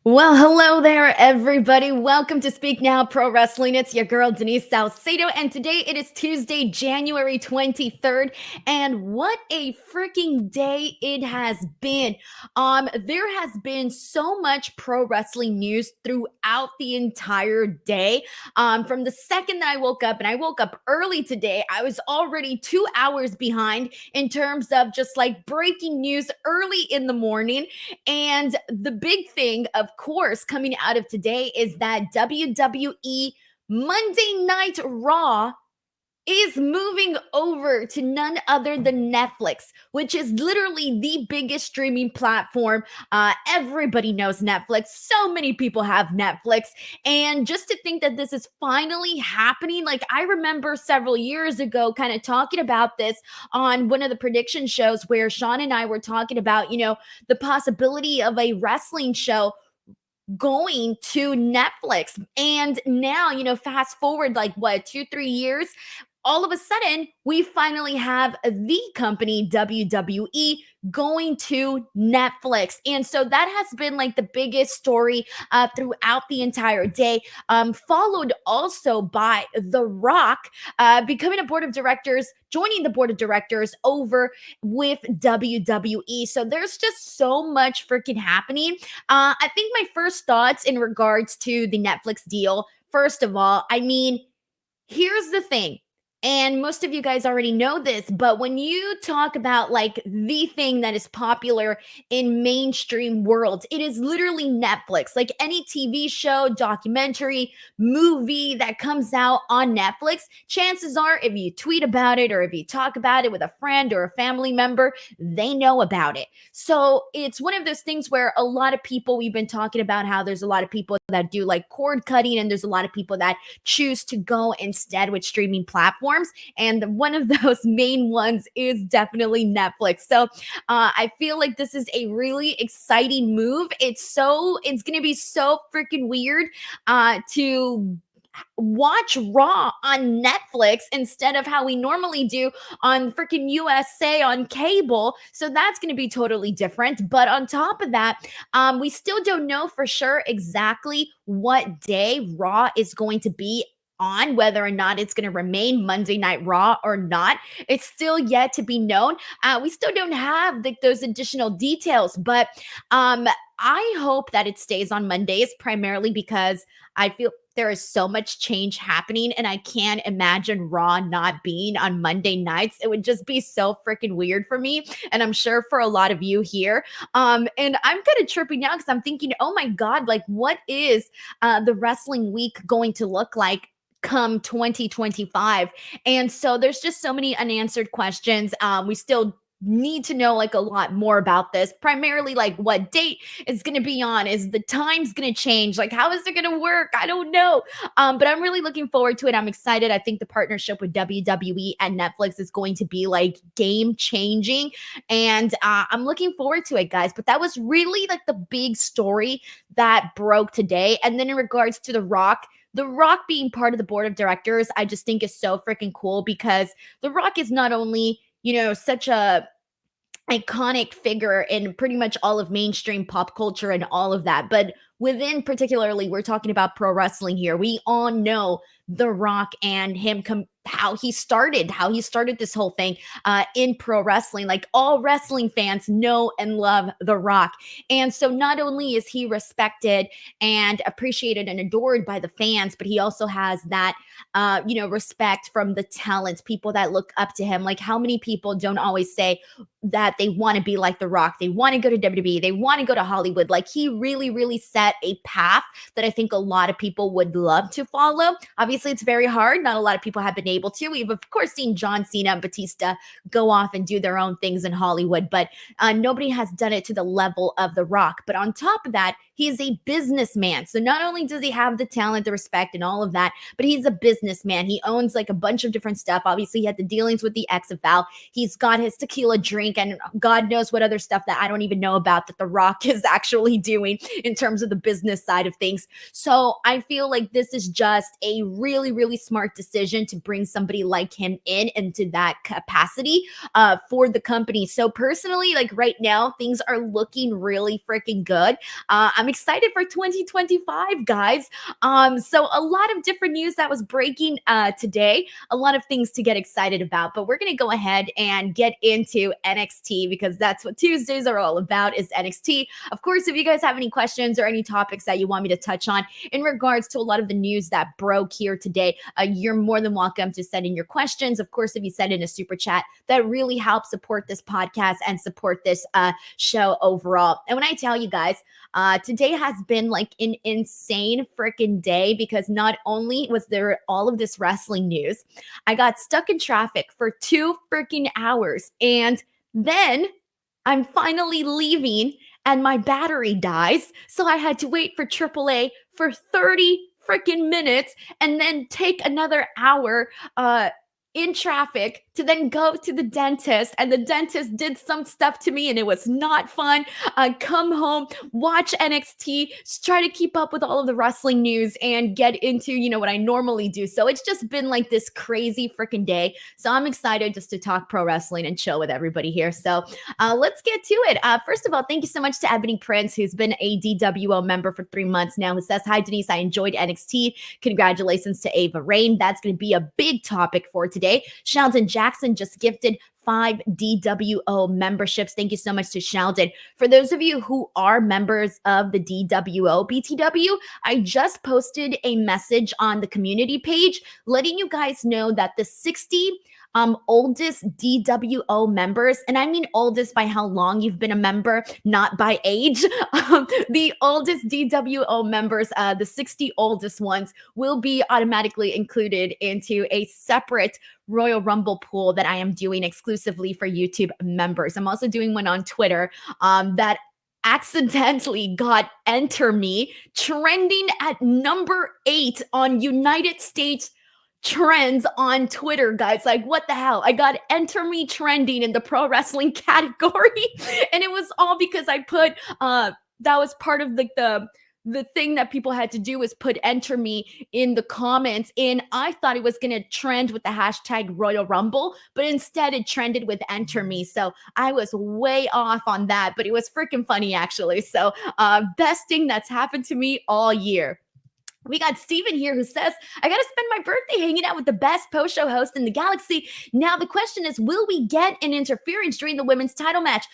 Well, hello there, everybody. Welcome to Speak Now Pro Wrestling. It's your girl, Denise Salcedo, and today it is Tuesday, January 23rd, and what a freaking day it has been. There has been so much pro wrestling news throughout the entire day. From the second that I woke up, and I woke up early today, I was already 2 hours behind in terms of just like breaking news early in the morning. And the big thing, of course, coming out of today is that WWE Monday Night Raw is moving over to none other than Netflix, which is literally the biggest streaming platform. Everybody knows Netflix. So many people have Netflix. And just to think that this is finally happening, like I remember several years ago kind of talking about this on one of the prediction shows where Sean and I were talking about, the possibility of a wrestling show going to Netflix. And now, fast forward like what, 2, 3 years, all of a sudden, we finally have the company WWE going to Netflix. And so that has been like the biggest story throughout the entire day, followed also by The Rock becoming a board of directors, joining the board of directors over with WWE. So there's just so much freaking happening. I think my first thoughts in regards to the Netflix deal, first of all, I mean, here's the thing. And most of you guys already know this, but when you talk about like the thing that is popular in mainstream world, it is literally Netflix. Like any TV show, documentary, movie that comes out on Netflix, chances are if you tweet about it or if you talk about it with a friend or a family member, they know about it. So it's one of those things where a lot of people, we've been talking about how there's a lot of people that do like cord cutting, and there's a lot of people that choose to go instead with streaming platforms. And one of those main ones is definitely Netflix. So I feel like this is a really exciting move. It's going to be so freaking weird to watch Raw on Netflix instead of how we normally do on freaking USA on cable. So that's going to be totally different. But on top of that, we still don't know for sure exactly what day Raw is going to be on, whether or not it's going to remain Monday Night Raw or not. It's still yet to be known. We still don't have those additional details, but I hope that it stays on Mondays, primarily because I feel there is so much change happening, and I can't imagine Raw not being on Monday nights. It would just be so freaking weird for me, and I'm sure for a lot of you here. And I'm kind of tripping now because I'm thinking, oh my God, like what is the wrestling week going to look like come 2025? And so there's just so many unanswered questions. We still need to know like a lot more about this, primarily like what date it's going to be on, is the time's going to change, like how is it going to work, I don't know. But I'm really looking forward to it. I'm excited. I think the partnership with WWE and Netflix is going to be like game changing, and I'm looking forward to it, guys. But that was really like the big story that broke today. And then in regards to The Rock being part of the board of directors, I just think is so freaking cool, because The Rock is not only, such a iconic figure in pretty much all of mainstream pop culture and all of that, but within, particularly, we're talking about pro wrestling here. We all know The Rock and him how he started this whole thing in pro wrestling. Like all wrestling fans know and love The Rock. And so not only is he respected and appreciated and adored by the fans, but he also has that respect from the talents, people that look up to him. Like how many people don't always say that they want to be like The Rock, they want to go to WWE, they want to go to Hollywood. Like he really, really set a path that I think a lot of people would love to follow. Obviously, it's very hard. Not a lot of people have been able to. We've, of course, seen John Cena and Batista go off and do their own things in Hollywood, but nobody has done it to the level of The Rock. But on top of that, he is a businessman. So not only does he have the talent, the respect, and all of that, but he's a businessman. He owns like a bunch of different stuff. Obviously, he had the dealings with the XFL. He's got his tequila drink drink, and God knows what other stuff that I don't even know about that The Rock is actually doing in terms of the business side of things. So I feel like this is just a really, really smart decision to bring somebody like him into that capacity for the company. So personally, like right now, things are looking really freaking good. I'm excited for 2025, guys. So a lot of different news that was breaking today, a lot of things to get excited about, but we're going to go ahead and get into NXT because that's what Tuesdays are all about, is NXT. Of course, if you guys have any questions or any topics that you want me to touch on in regards to a lot of the news that broke here today, you're more than welcome to send in your questions. Of course, if you send in a super chat, that really helps support this podcast and support this show overall. And when I tell you guys, today has been like an insane freaking day because not only was there all of this wrestling news, I got stuck in traffic for 2 freaking hours. And then I'm finally leaving and my battery dies. So I had to wait for AAA for 30 freaking minutes and then take another hour in traffic to then go to the dentist, and the dentist did some stuff to me and it was not fun. Come home, watch NXT, try to keep up with all of the wrestling news and get into, what I normally do. So it's just been like this crazy freaking day. So I'm excited just to talk pro wrestling and chill with everybody here. So let's get to it. First of all, thank you so much to Ebony Prince, who's been a DWO member for 3 months now, who says, "Hi, Denise, I enjoyed NXT. Congratulations to Ava Raine." That's going to be a big topic for today. Sheldon Jackson just gifted 5 DWO memberships. Thank you so much to Sheldon. For those of you who are members of the DWO BTW, I just posted a message on the community page letting you guys know that the 60 oldest DWO members, and I mean oldest by how long you've been a member, not by age. The oldest DWO members, the 60 oldest ones, will be automatically included into a separate Royal Rumble pool that I am doing exclusively for YouTube members. I'm also doing one on Twitter that accidentally got Enter Me trending at number 8 on United States trends on Twitter, guys. Like, what the hell? I got Enter Me trending in the pro wrestling category. And it was all because I put that was part of like the thing that people had to do was put Enter Me in the comments. And I thought it was going to trend with the hashtag Royal Rumble, but instead it trended with Enter Me. So I was way off on that, but it was freaking funny actually. So best thing that's happened to me all year. We got Steven here who says, "I got to spend my birthday hanging out with the best post-show host in the galaxy. Now the question is, will we get an interference during the women's title match?"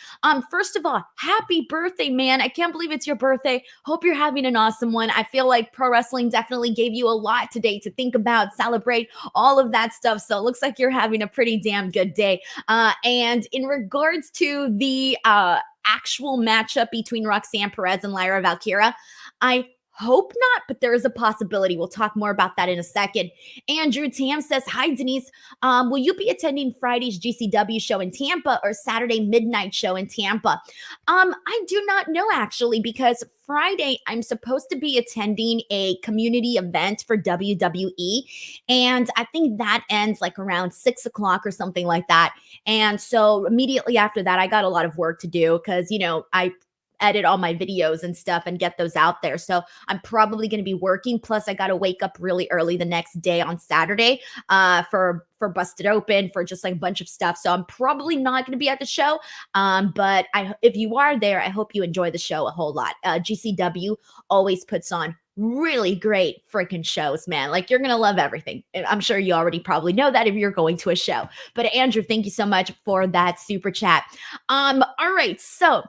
First of all, happy birthday, man. I can't believe it's your birthday. Hope you're having an awesome one. I feel like pro wrestling definitely gave you a lot today to think about, celebrate, all of that stuff. So it looks like you're having a pretty damn good day. And in regards to the actual matchup between Roxanne Perez and Lyra Valkyria, I hope not, but there is a possibility. We'll talk more about that in a second. Andrew Tam says, "Hi, Denise. Will you be attending Friday's GCW show in Tampa or Saturday midnight show in Tampa?" I do not know, actually, because Friday I'm supposed to be attending a community event for WWE. And I think that ends like around 6 o'clock or something like that. And so immediately after that, I got a lot of work to do because, I edit all my videos and stuff and get those out there. So I'm probably going to be working. Plus I got to wake up really early the next day on Saturday for Busted Open, for just like a bunch of stuff. So I'm probably not going to be at the show. But if you are there, I hope you enjoy the show a whole lot. GCW always puts on really great freaking shows, man. Like, you're going to love everything. I'm sure you already probably know that if you're going to a show. But Andrew, thank you so much for that super chat. All right. So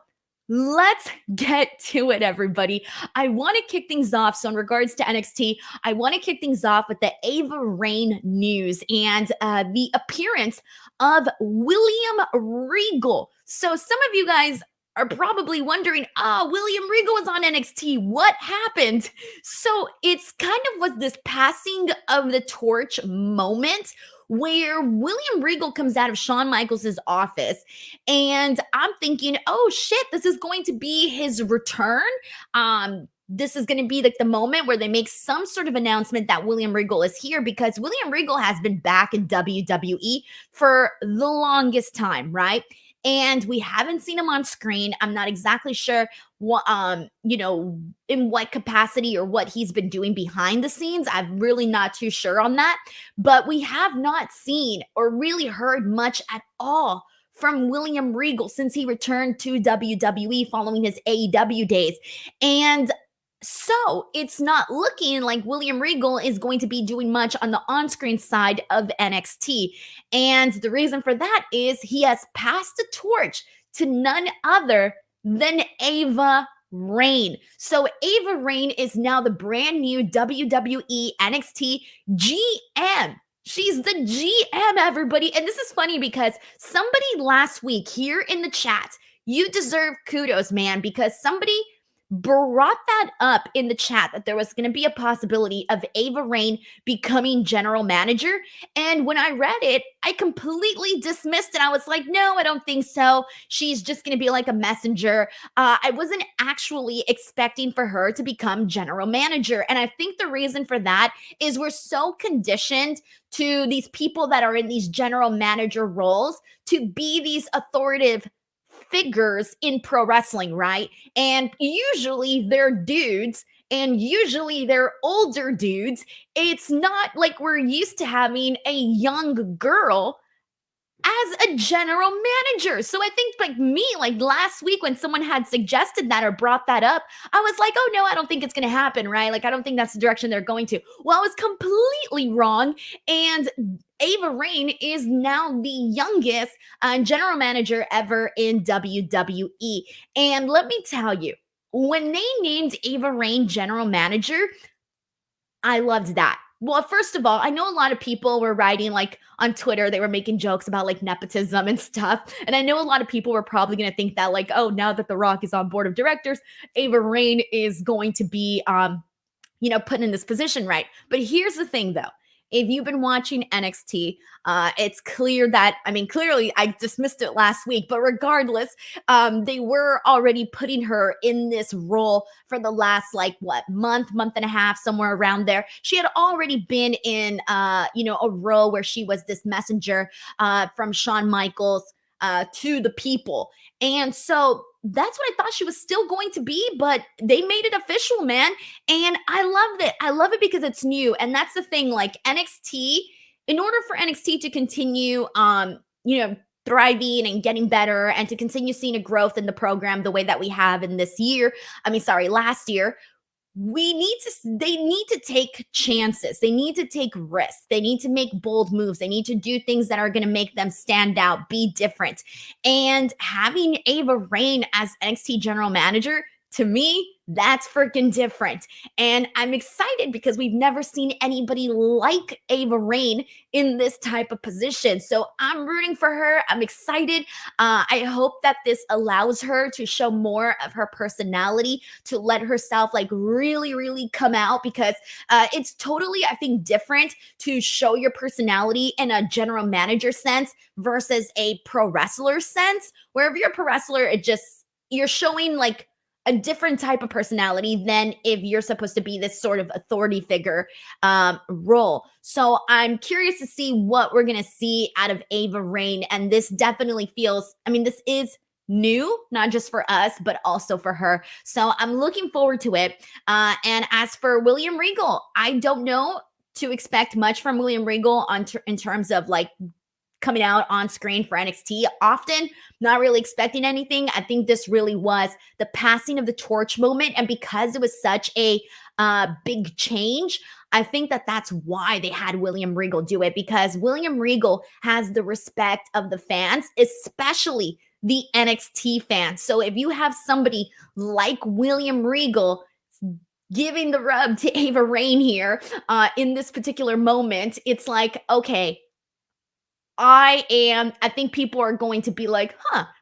let's get to it, everybody. I want to kick things off. So in regards to NXT, I want to kick things off with the Ava Raine news and the appearance of William Regal. So some of you guys are probably wondering, William Regal was on NXT. What happened? So it's kind of was this passing of the torch moment where William Regal comes out of Shawn Michaels' office, and I'm thinking, oh shit, this is going to be his return. This is going to be like the moment where they make some sort of announcement that William Regal is here, because William Regal has been back in WWE for the longest time, right? and we haven't seen him on screen. I'm not exactly sure what, in what capacity or what he's been doing behind the scenes. I'm really not too sure on that, but we have not seen or really heard much at all from William Regal since he returned to WWE following his AEW days. And so it's not looking like William Regal is going to be doing much on the on screen side of NXT. And the reason for that is he has passed the torch to none other than Ava Raine. So Ava Raine is now the brand new WWE NXT GM. She's the GM, everybody. And this is funny because somebody last week here in the chat, you deserve kudos, man, because somebody brought that up in the chat that there was going to be a possibility of Ava Raine becoming general manager. And when I read it, I completely dismissed it. I was like, no, I don't think so. She's just going to be like a messenger. I wasn't actually expecting for her to become general manager. And I think the reason for that is we're so conditioned to these people that are in these general manager roles to be these authoritative figures in pro wrestling, right? And usually they're dudes, and usually they're older dudes. It's not like we're used to having a young girl as a general manager. So I think like last week when someone had suggested that or brought that up, I was like, oh no, I don't think it's going to happen, right? Like, I don't think that's the direction they're going to. Well, I was completely wrong. And Ava Raine is now the youngest general manager ever in WWE. And let me tell you, when they named Ava Raine general manager, I loved that. Well, first of all, I know a lot of people were writing like on Twitter, they were making jokes about like nepotism and stuff. And I know a lot of people were probably going to think that like, oh, now that The Rock is on board of directors, Ava Raine is going to be put in this position, right? But here's the thing though. If you've been watching NXT, it's clear that, clearly I dismissed it last week, but regardless, they were already putting her in this role for the last, month and a half, somewhere around there. She had already been in, a role where she was this messenger from Shawn Michaels to the people. And so that's what I thought she was still going to be, but they made it official, man. And I loved it. I love it because it's new. And that's the thing, like NXT, in order for NXT to continue, thriving and getting better and to continue seeing a growth in the program the way that we have in last year, they need to take chances. They need to take risks. They need to make bold moves. They need to do things that are going to make them stand out, be different. And having Ava Raine as NXT general manager, to me, that's freaking different. And I'm excited because we've never seen anybody like Ava Raine in this type of position. So I'm rooting for her. I'm excited. I hope that this allows her to show more of her personality, to let herself really, really come out, because it's totally, I think, different to show your personality in a general manager sense versus a pro wrestler sense. Where if you're a pro wrestler, you're showing a different type of personality than if you're supposed to be this sort of authority figure role. So I'm curious to see what we're going to see out of Ava Raine. And this definitely feels, this is new, not just for us, but also for her. So I'm looking forward to it. And as for William Regal, I don't know to expect much from William Regal in terms of coming out on screen for NXT often. Not really expecting anything. I think this really was the passing of the torch moment. And because it was such a big change, I think that that's why they had William Regal do it, because William Regal has the respect of the fans, especially the NXT fans. So if you have somebody like William Regal giving the rub to Ava Raine here in this particular moment, it's like, okay, I think people are going to be like,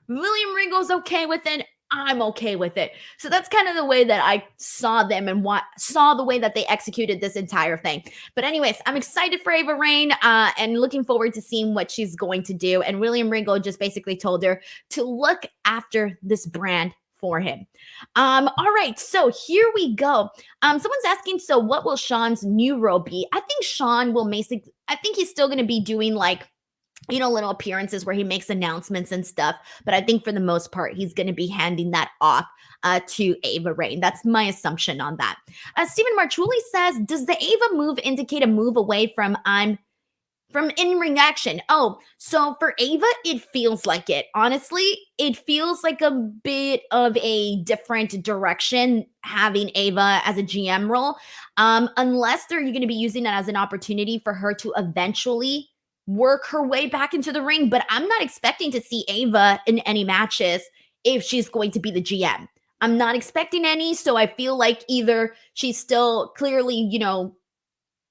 William Regal's okay with it. I'm okay with it. So that's kind of the way that I saw them and saw the way that they executed this entire thing. But anyways, I'm excited for Ava Raine and looking forward to seeing what she's going to do. And William Regal just basically told her to look after this brand for him. All right, so here we go. Someone's asking, so what will Sean's new role be? I think Sean will I think he's still going to be doing little appearances where he makes announcements and stuff. But I think for the most part, he's going to be handing that off to Ava Raine. That's my assumption on that. Stephen Marchuli says, does the Ava move indicate a move away from in-ring action? Oh, so for Ava, it feels like it. Honestly, it feels like a bit of a different direction having Ava as a GM role. Unless they're going to be using that as an opportunity for her to eventually work her way back into the ring. But I'm not expecting to see Ava in any matches if she's going to be the GM. I'm not expecting any. So I feel like either she's still clearly,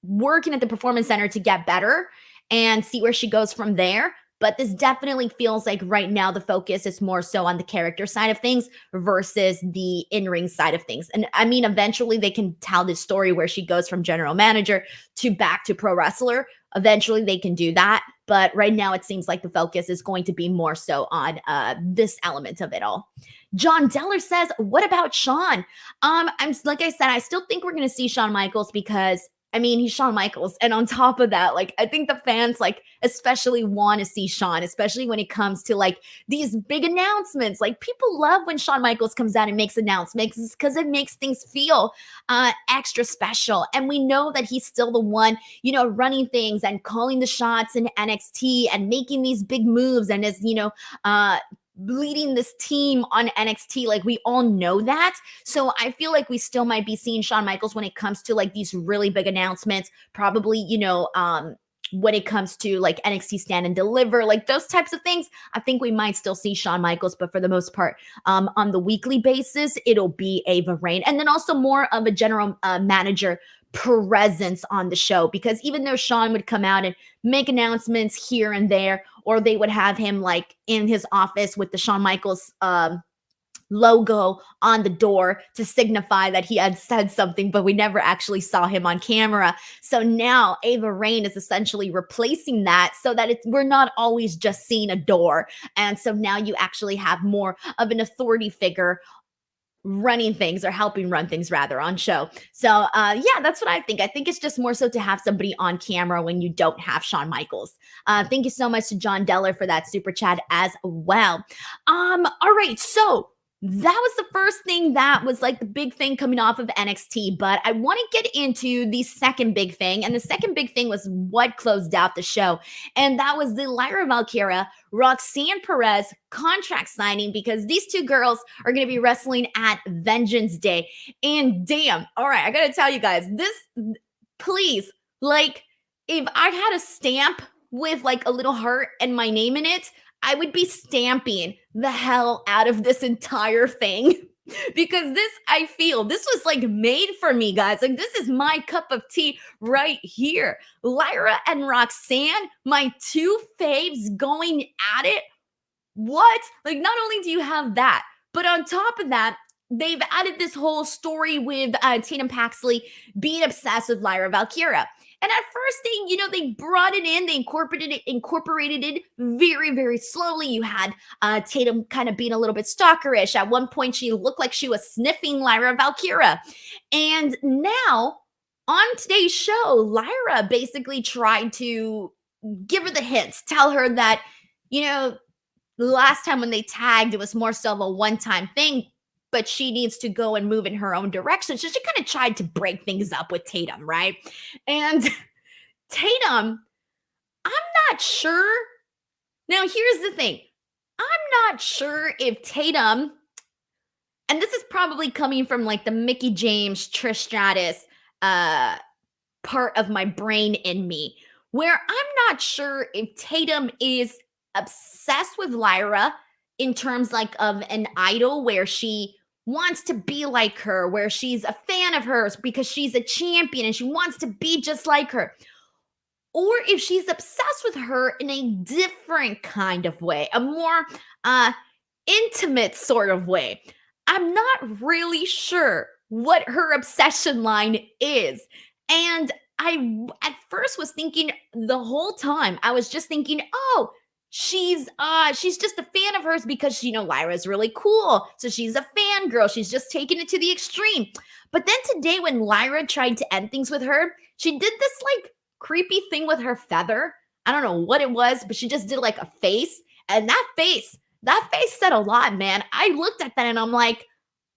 working at the Performance Center to get better and see where she goes from there. But this definitely feels like right now the focus is more so on the character side of things versus the in-ring side of things. And I mean, eventually they can tell this story where she goes from general manager to back to pro wrestler. Eventually they can do that. But right now it seems like the focus is going to be more so on this element of it all. John Deller says, what about Shawn? I'm like I said, I still think we're going to see Shawn Michaels because he's Shawn Michaels. And on top of that, I think the fans, especially want to see Shawn, especially when it comes to, these big announcements. People love when Shawn Michaels comes out and makes announcements because it makes things feel extra special. And we know that he's still the one, running things and calling the shots in NXT and making these big moves and is, leading this team on NXT. We all know that. So I feel like we still might be seeing Shawn Michaels when it comes to these really big announcements, probably, when it comes to NXT Stand and Deliver, those types of things. I think we might still see Shawn Michaels, but for the most part, on the weekly basis, it'll be Ava Raine. And then also more of a general manager presence on the show, because even though Shawn would come out and make announcements here and there, or they would have him in his office with the Shawn Michaels logo on the door to signify that he had said something, but we never actually saw him on camera. So now Ava Raine is essentially replacing that so that we're not always just seeing a door. And so now you actually have more of an authority figure running things, or helping run things rather, on show. So yeah, that's what I think. I think it's just more so to have somebody on camera when you don't have Shawn Michaels. Thank you so much to John Deller for that super chat as well. All right, so that was the first thing that was the big thing coming off of NXT, but I want to get into the second big thing. And the second big thing was what closed out the show. And that was the Lyra Valkyria Roxanne Perez contract signing, because these two girls are going to be wrestling at Vengeance Day. And damn, all right, I got to tell you guys, please, if I had a stamp with a little heart and my name in it, I would be stamping the hell out of this entire thing, because I feel this was made for me, guys. This is my cup of tea right here. Lyra and Roxanne, my two faves going at it. What? Not only do you have that, but on top of that, they've added this whole story with Tatum Paxley being obsessed with Lyra Valkyria. And at first, they brought it in, they incorporated it very, very slowly. You had Tatum kind of being a little bit stalkerish. At one point, she looked like she was sniffing Lyra Valkyria. And now, on today's show, Lyra basically tried to give her the hints, tell her that, last time when they tagged, it was more so of a one-time thing, but she needs to go and move in her own direction. So she kind of tried to break things up with Tatum, right? And Tatum, I'm not sure. Now, here's the thing. I'm not sure if Tatum, and this is probably coming from the Mickie James, Trish Stratus part of my brain in me, where I'm not sure if Tatum is obsessed with Lyra in terms of an idol, where she wants to be like her, where she's a fan of hers because she's a champion and she wants to be just like her. Or if she's obsessed with her in a different kind of way, a more intimate sort of way. I'm not really sure what her obsession line is. And I at first was thinking the whole time, I was just thinking, oh, she's just a fan of hers because Lyra's really cool. So she's a fangirl. She's just taking it to the extreme. But then today, when Lyra tried to end things with her, she did this creepy thing with her feather. I don't know what it was, but she just did like a face. And that face said a lot, man. I looked at that and I'm like,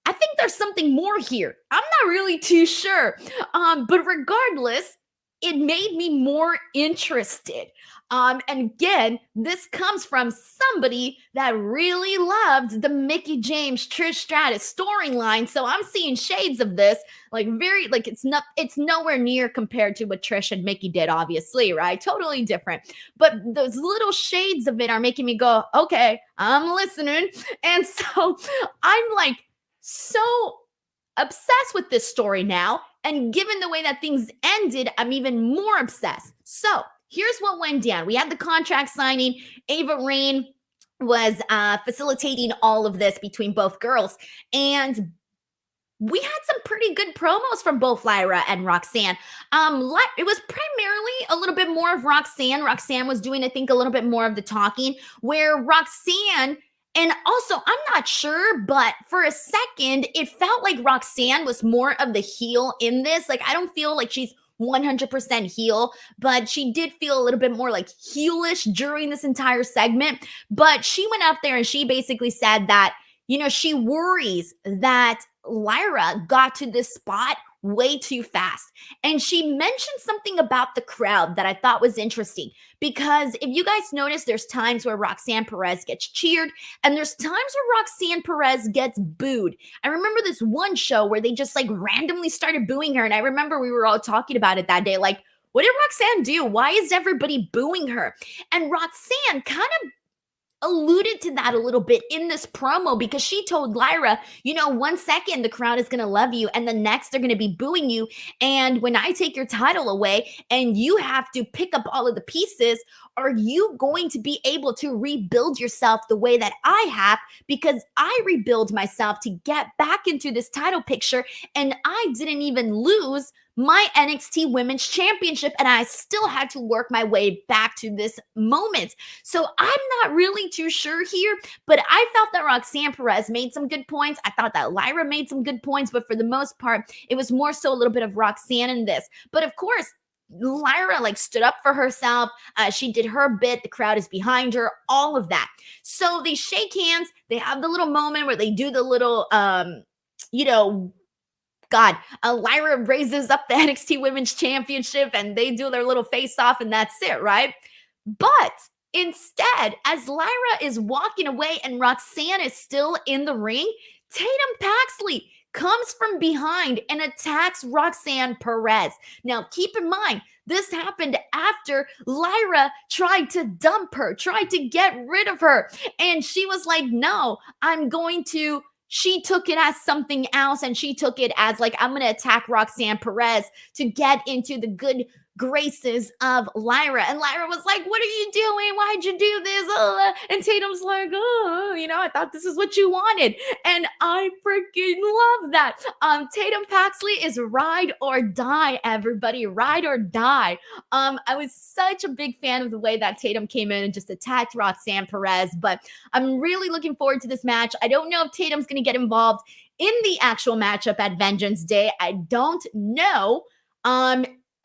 I think there's something more here. I'm not really too sure. But regardless, it made me more interested. And again, this comes from somebody that really loved the Mickie James Trish Stratus storyline. So I'm seeing shades of this, like it's nowhere near compared to what Trish and Mickie did, obviously, right? Totally different. But those little shades of it are making me go, okay, I'm listening. And so I'm like, so obsessed with this story now. And given the way that things ended, I'm even more obsessed. So here's what went down. We had the contract signing. Ava Raine was facilitating all of this between both girls. And we had some pretty good promos from both Lyra and Roxanne. It was primarily a little bit more of Roxanne. Roxanne was doing, I think, a little bit more of the talking, where Roxanne, and also, I'm not sure, but for a second, it felt like Roxanne was more of the heel in this. Like, I don't feel like she's 100% heel, but she did feel a little bit more like heelish during this entire segment. But she went out there and she basically said that, she worries that Lyra got to this spot way too fast. And she mentioned something about the crowd that I thought was interesting, because if you guys notice, there's times where Roxanne Perez gets cheered and there's times where Roxanne Perez gets booed. I remember this one show where they just like randomly started booing her. And I remember we were all talking about it that day. Like, what did Roxanne do? Why is everybody booing her? And Roxanne kind of alluded to that a little bit in this promo, because she told Lyra, 1 second the crowd is going to love you and the next they're going to be booing you. And when I take your title away and you have to pick up all of the pieces, are you going to be able to rebuild yourself the way that I have? Because I rebuild myself to get back into this title picture, and I didn't even lose my NXT Women's Championship, and I still had to work my way back to this moment. So I'm not really too sure here, but I felt that Roxanne Perez made some good points. I thought that Lyra made some good points, but for the most part, it was more so a little bit of Roxanne in this. But of course, Lyra stood up for herself. She did her bit. The crowd is behind her, all of that. So they shake hands. They have the little moment where they do the little, Lyra raises up the NXT Women's Championship and they do their little face off and that's it, right? But instead, as Lyra is walking away and Roxanne is still in the ring, Tatum Paxley comes from behind and attacks Roxanne Perez. Now, keep in mind, this happened after Lyra tried to dump her, tried to get rid of her. And she was like, no, she took it as something else, and she took it as I'm going to attack Roxanne Perez to get into the good graces of Lyra. And Lyra was like, what are you doing? Why'd you do this? And Tatum's like, I thought this is what you wanted. And I freaking love that. Tatum Paxley is ride or die, everybody. Ride or die. I was such a big fan of the way that Tatum came in and just attacked Roxanne Perez, but I'm really looking forward to this match. I don't know if Tatum's going to get involved in the actual matchup at Vengeance Day. I don't know.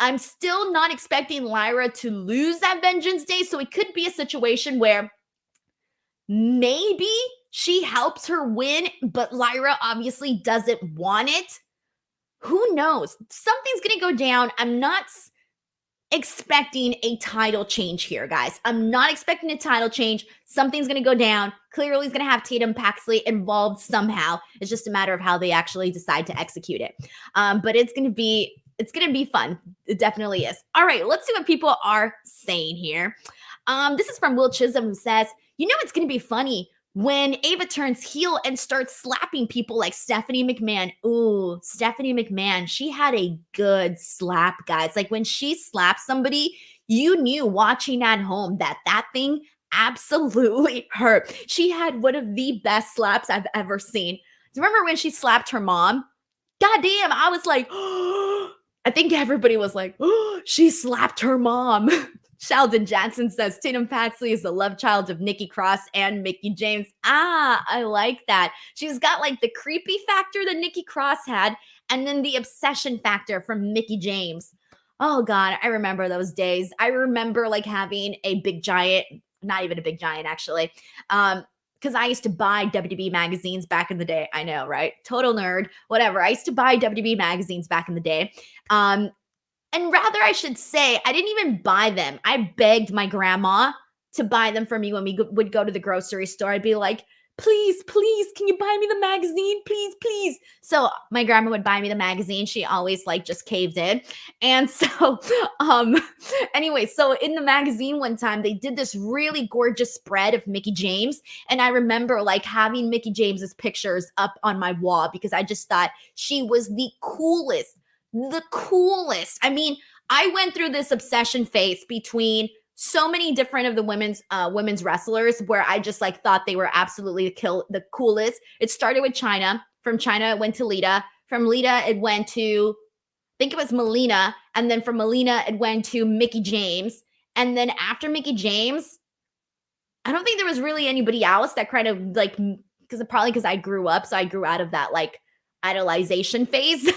I'm still not expecting Lyra to lose at Vengeance Day, so it could be a situation where maybe she helps her win, but Lyra obviously doesn't want it. Who knows? Something's going to go down. I'm not expecting a title change here, guys. I'm not expecting a title change. Something's going to go down. Clearly, it's going to have Tatum Paxley involved somehow. It's just a matter of how they actually decide to execute it. But it's going to be fun. It definitely is. All right, let's see what people are saying here. This is from Will Chisholm, who says, it's going to be funny when Ava turns heel and starts slapping people like Stephanie McMahon. Ooh, Stephanie McMahon. She had a good slap, guys. When she slapped somebody, you knew watching at home that thing absolutely hurt. She had one of the best slaps I've ever seen. Do you remember when she slapped her mom? God damn, I was like, I think everybody was like, she slapped her mom. Sheldon Jackson says, Tatum Paxley is the love child of Nikki Cross and Mickie James. I like that. She's got the creepy factor that Nikki Cross had, and then the obsession factor from Mickie James. Oh God, I remember those days. I remember like having a big giant, not even a big giant actually. Because I used to buy WWE magazines back in the day. I know, right? Total nerd, whatever. I used to buy WWE magazines back in the day. Um, and rather, I should say, I didn't even buy them. I begged my grandma to buy them for me when we would go to the grocery store. I'd be like, please, please, can you buy me the magazine? Please, please. So my grandma would buy me the magazine. She always like just caved in. And so, um, anyway, so in the magazine one time, they did this really gorgeous spread of Mickie James. And I remember like having Mickie James's pictures up on my wall because I just thought she was the coolest. The coolest. I mean, I went through this obsession phase between so many different of the women's wrestlers where I just like thought they were absolutely the coolest. It started with China. From China, it went to Lita. From Lita, it went to I think it was Melina, and then from Melina, it went to Mickie James, and then after Mickie James, I don't think there was really anybody else that kind of like because I grew up, so I grew out of that like idolization phase.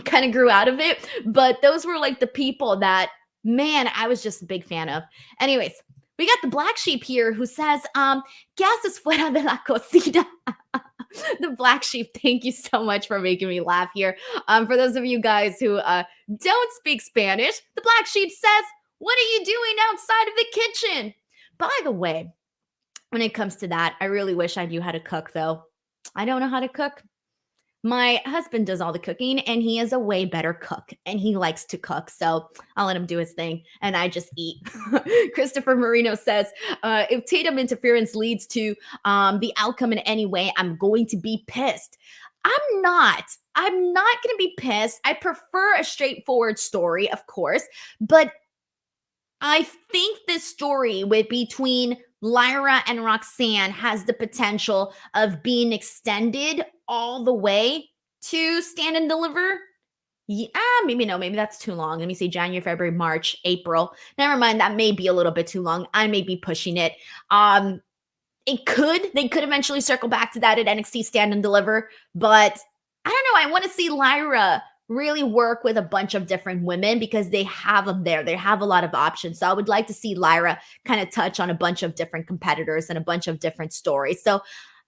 Kind of grew out of it, but those were like the people that man I was just a big fan of. Anyways, we got the black sheep here who says, "Gas es fuera de la cocina." The black sheep, thank you so much for making me laugh here. For those of you guys who don't speak Spanish, the black sheep says, "What are you doing outside of the kitchen?" By the way, when it comes to that, I really wish I knew how to cook, though. I don't know how to cook. My husband does all the cooking, and he is a way better cook, and he likes to cook. So I'll let him do his thing, and I just eat. Christopher Marino says, if Tatum interference leads to the outcome in any way, I'm going to be pissed. I'm not. I'm not going to be pissed. I prefer a straightforward story, of course, but I think this story between Lyra and Roxanne has the potential of being extended all the way to Stand and Deliver. Yeah, maybe no, maybe that's too long. Let me see, January, February, March, April. Never mind, that may be a little bit too long. I may be pushing it. They could eventually circle back to that at NXT Stand and Deliver, but I don't know. I want to see Lyra really work with a bunch of different women because they have them there. They have a lot of options. So I would like to see Lyra kind of touch on a bunch of different competitors and a bunch of different stories. So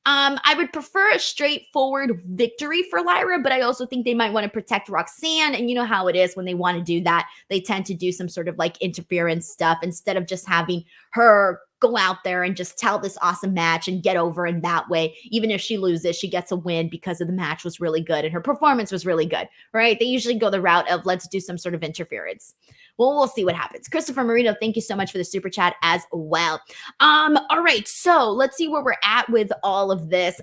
I would prefer a straightforward victory for Lyra, but I also think they might want to protect Roxanne. And you know how it is when they want to do that, they tend to do some sort of like interference stuff instead of just having her go out there and just tell this awesome match and get over in that way. Even if she loses, she gets a win because of the match was really good and her performance was really good, right? They usually go the route of let's do some sort of interference. Well, we'll see what happens. Christopher Marino, thank you so much for the super chat as well. All right, so let's see where we're at with all of this.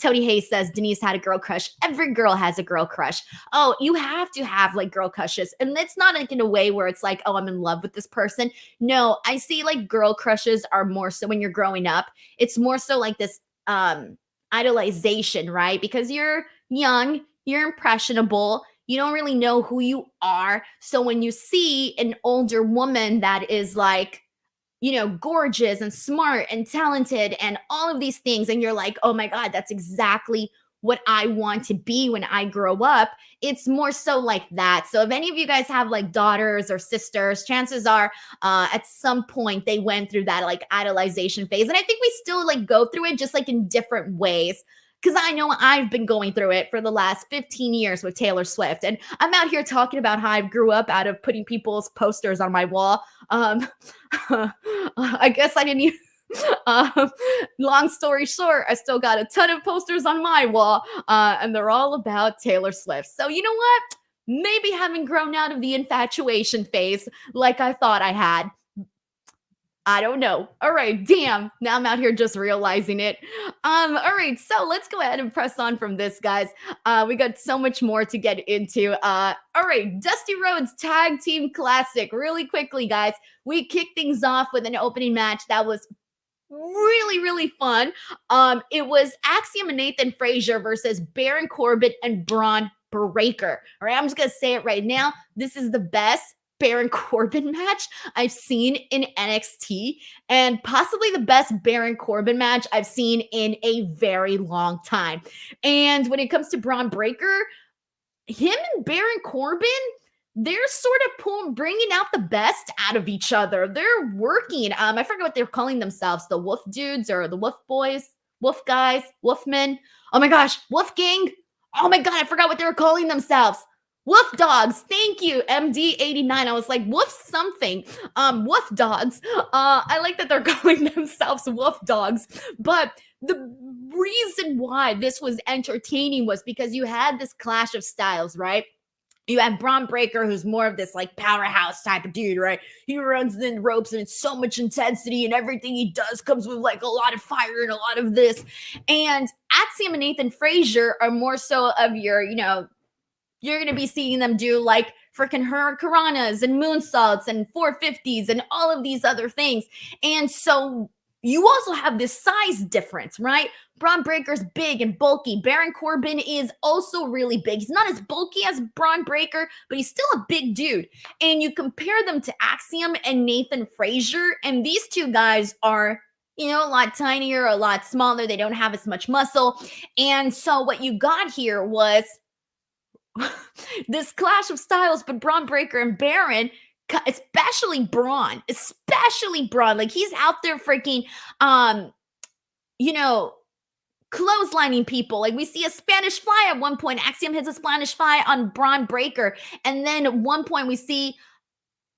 Tony Hayes says Denise had a girl crush. Every girl has a girl crush. Oh, you have to have like girl crushes, and it's not like in a way where it's like, oh, I'm in love with this person. No, I see like girl crushes are more so when you're growing up. It's more so like this idolization, right? Because you're young, you're impressionable. You don't really know who you are. So when you see an older woman that is like, you know, gorgeous and smart and talented and all of these things, and you're like, oh my God, that's exactly what I want to be when I grow up. It's more so like that. So if any of you guys have like daughters or sisters, chances are at some point they went through that like idolization phase. And I think we still like go through it just like in different ways. Because I know I've been going through it for the last 15 years with Taylor Swift. And I'm out here talking about how I grew up out of putting people's posters on my wall. I guess I didn't even... long story short, I still got a ton of posters on my wall, and they're all about Taylor Swift. So you know what? Maybe haven't grown out of the infatuation phase like I thought I had. I don't know. All right, damn. Now I'm out here just realizing it. All right, so let's go ahead and press on from this, guys. We got so much more to get into. All right, Dusty Rhodes Tag Team Classic. Really quickly, guys. We kicked things off with an opening match that was really, really fun. It was Axiom and Nathan Frazer versus Baron Corbin and Bron Breakker. All right, I'm just gonna say it right now. This is the best Baron Corbin match I've seen in NXT, and possibly the best Baron Corbin match I've seen in a very long time. And when it comes to Bron Breakker, him and Baron Corbin, they're sort of bringing out the best out of each other. They're working. I forget what they're calling themselves, the Wolf Dudes or the Wolf Boys, Wolf Guys, Wolfmen. Oh my gosh, Wolf Gang. Oh my God, I forgot what they were calling themselves. Wolf Dogs. Thank you, MD89. I was like, Wolf something. Wolf Dogs. I like that they're calling themselves Wolf Dogs. But the reason why this was entertaining was because you had this clash of styles, right? You have Bron Breakker, who's more of this like powerhouse type of dude, right? He runs the ropes and it's so much intensity and everything he does comes with like a lot of fire and a lot of this. And Axiom and Nathan Frazer are more so of your, you're going to be seeing them do like freaking hurricanranas and moonsaults and 450s and all of these other things. And so you also have this size difference, right? Bron Breakker's big and bulky. Baron Corbin is also really big. He's not as bulky as Bron Breakker, but he's still a big dude. And you compare them to Axiom and Nathan Frazer, and these two guys are, a lot tinier, a lot smaller. They don't have as much muscle. And so what you got here was this clash of styles, but Bron Breakker and Baron, especially Bron, like he's out there freaking, clotheslining people. Like we see a Spanish fly at one point. Axiom hits a Spanish fly on Bron Breakker. And then at one point we see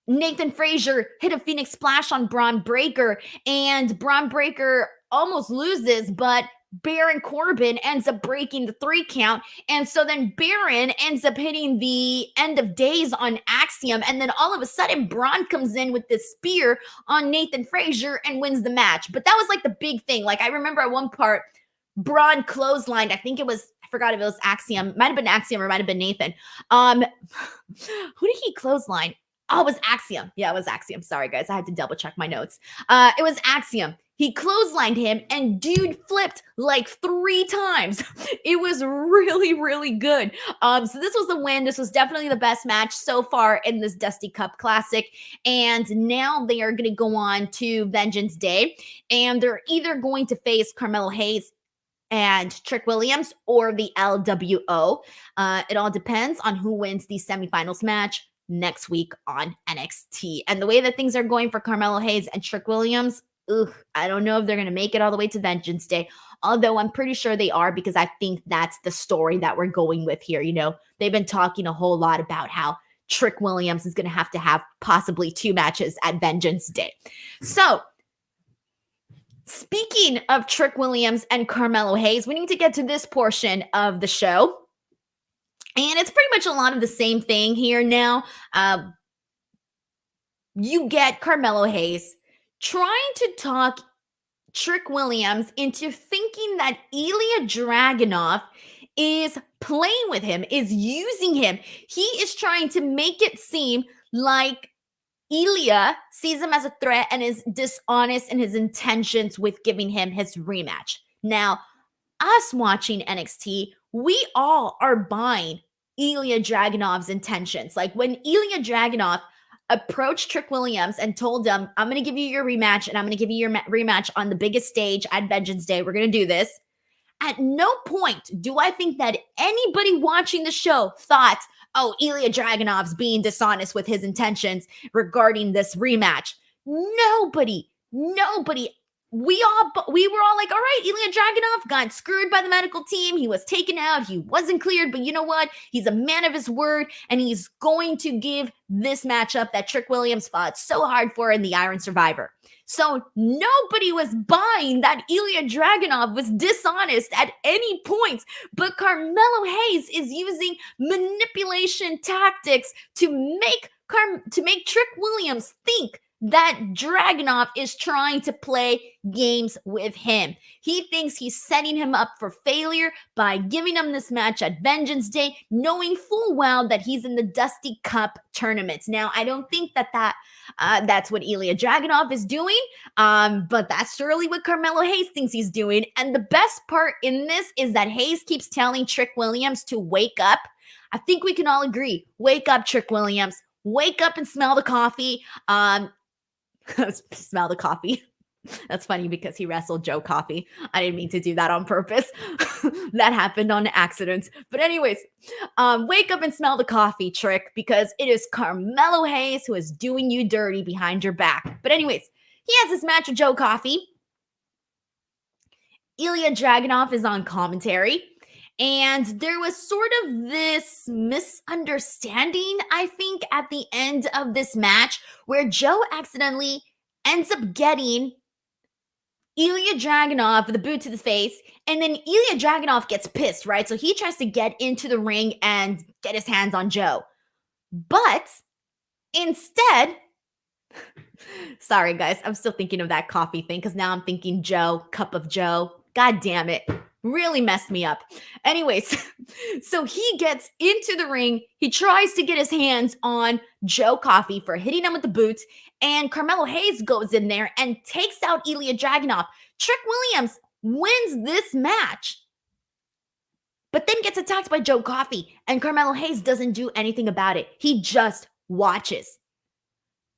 Nathan Frazer hit a Phoenix Splash on Bron Breakker. And Bron Breakker almost loses, but Baron Corbin ends up breaking the 3 count. And so then Baron ends up hitting the end of days on Axiom. And then all of a sudden, Bron comes in with this spear on Nathan Frazer and wins the match. But that was like the big thing. Like I remember at one part, Bron clotheslined. I think it was, I forgot if it was Axiom. Might have been Axiom or might have been Nathan. Who did he clothesline? Oh, it was Axiom. Yeah, it was Axiom. Sorry, guys. I had to double check my notes. It was Axiom. He clotheslined him and dude flipped like 3 times. It was really, really good. So this was the win. This was definitely the best match so far in this Dusty Cup Classic. And now they are going to go on to Vengeance Day. And they're either going to face Carmelo Hayes and Trick Williams or the LWO. It all depends on who wins the semifinals match next week on NXT. And the way that things are going for Carmelo Hayes and Trick Williams, I don't know if they're going to make it all the way to Vengeance Day, although I'm pretty sure they are because I think that's the story that we're going with here. They've been talking a whole lot about how Trick Williams is going to have possibly 2 matches at Vengeance Day. So, speaking of Trick Williams and Carmelo Hayes, we need to get to this portion of the show. And it's pretty much a lot of the same thing here now. You get Carmelo Hayes trying to talk Trick Williams into thinking that Ilya Dragunov is playing with him, is using him. He is trying to make it seem like Ilya sees him as a threat and is dishonest in his intentions with giving him his rematch. Now, us watching NXT, we all are buying Ilya Dragunov's intentions. Like when Ilya Dragunov approached Trick Williams and told him, I'm going to give you your rematch and I'm going to give you your rematch on the biggest stage at Vengeance Day. We're going to do this. At no point do I think that anybody watching the show thought, oh, Ilya Dragunov's being dishonest with his intentions regarding this rematch. Nobody. We were all like, all right, Ilya Dragunov got screwed by the medical team. He was taken out. He wasn't cleared. But you know what? He's a man of his word, and he's going to give this matchup that Trick Williams fought so hard for in the Iron Survivor. So nobody was buying that Ilya Dragunov was dishonest at any point. But Carmelo Hayes is using manipulation tactics to make Trick Williams think that Dragunov is trying to play games with him. He thinks he's setting him up for failure by giving him this match at Vengeance Day, knowing full well that he's in the Dusty Cup tournaments. Now, I don't think that's what Ilya Dragunov is doing, but that's surely what Carmelo Hayes thinks he's doing. And the best part in this is that Hayes keeps telling Trick Williams to wake up. I think we can all agree, wake up, Trick Williams. Wake up and smell the coffee. Smell the coffee. That's funny because he wrestled Joe Coffey. I didn't mean to do that on purpose. That happened on accident. But anyways, wake up and smell the coffee trick because it is Carmelo Hayes who is doing you dirty behind your back. But anyways, he has this match with Joe Coffey. Ilya Dragunov is on commentary. And there was sort of this misunderstanding, I think, at the end of this match where Joe accidentally ends up getting Ilya Dragunov with a boot to the face, and then Ilya Dragunov gets pissed, right? So he tries to get into the ring and get his hands on Joe. But instead, sorry guys, I'm still thinking of that coffee thing because now I'm thinking Joe, cup of Joe. God damn it. Really messed me up. Anyways, so he gets into the ring. He tries to get his hands on Joe Coffey for hitting him with the boot. And Carmelo Hayes goes in there and takes out Ilya Dragunov. Trick Williams wins this match, but then gets attacked by Joe Coffey. And Carmelo Hayes doesn't do anything about it. He just watches.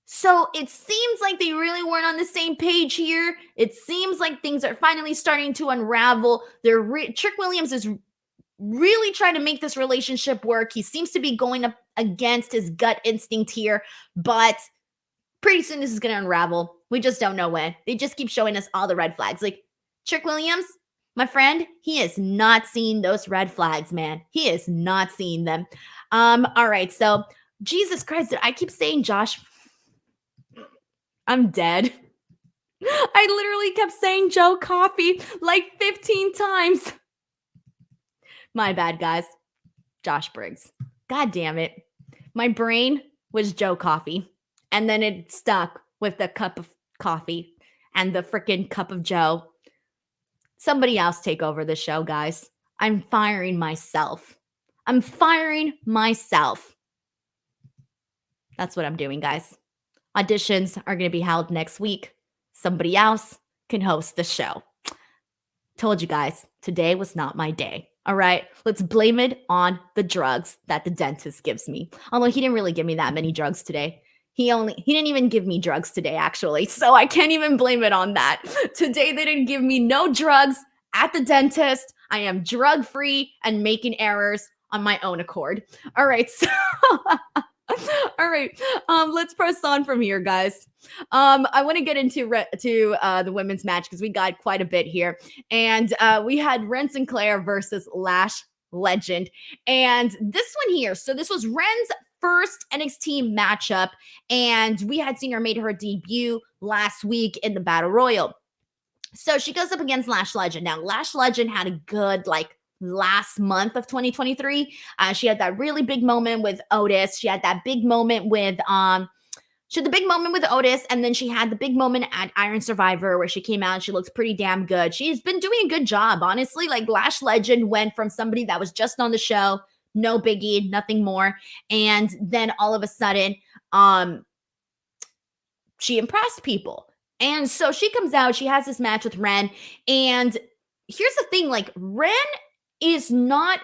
So it seems like they really weren't on the same page here. It seems like things are finally starting to unravel. Trick Williams is really trying to make this relationship work. He seems to be going up against his gut instinct here, but pretty soon this is going to unravel. We just don't know when. They just keep showing us all the red flags. Like Trick Williams, my friend, he is not seeing those red flags, man. He is not seeing them. All right, so Jesus Christ, I keep saying Josh. I'm dead. I literally kept saying Joe Coffey like 15 times. My bad, guys. Josh Briggs. God damn it. My brain was Joe Coffey. And then it stuck with the cup of coffee and the freaking cup of Joe. Somebody else take over the show, guys. I'm firing myself. I'm firing myself. That's what I'm doing, guys. Auditions are going to be held next week. Somebody else can host the show. Told you guys, today was not my day. All right, let's blame it on the drugs that the dentist gives me. Although he didn't really give me that many drugs today. He didn't even give me drugs today, actually. So I can't even blame it on that. Today, they didn't give me no drugs at the dentist. I am drug-free and making errors on my own accord. All right, so... All right, let's press on from here, guys. I want to get into the women's match because we got quite a bit here. And we had Ren Sinclair versus Lash Legend. And this one here, so this was Ren's first NXT matchup. And we had seen her make her debut last week in the Battle Royal. So she goes up against Lash Legend. Now, Lash Legend had a good, last month of 2023. She had that really big moment with Otis. She had that big moment with Otis, and then she had the big moment at Iron Survivor where she came out and she looks pretty damn good. She's been doing a good job, honestly. Like Lash Legend went from somebody that was just on the show, no biggie, nothing more, and then all of a sudden, she impressed people. And so she comes out, she has this match with Ren, and here's the thing, Ren is not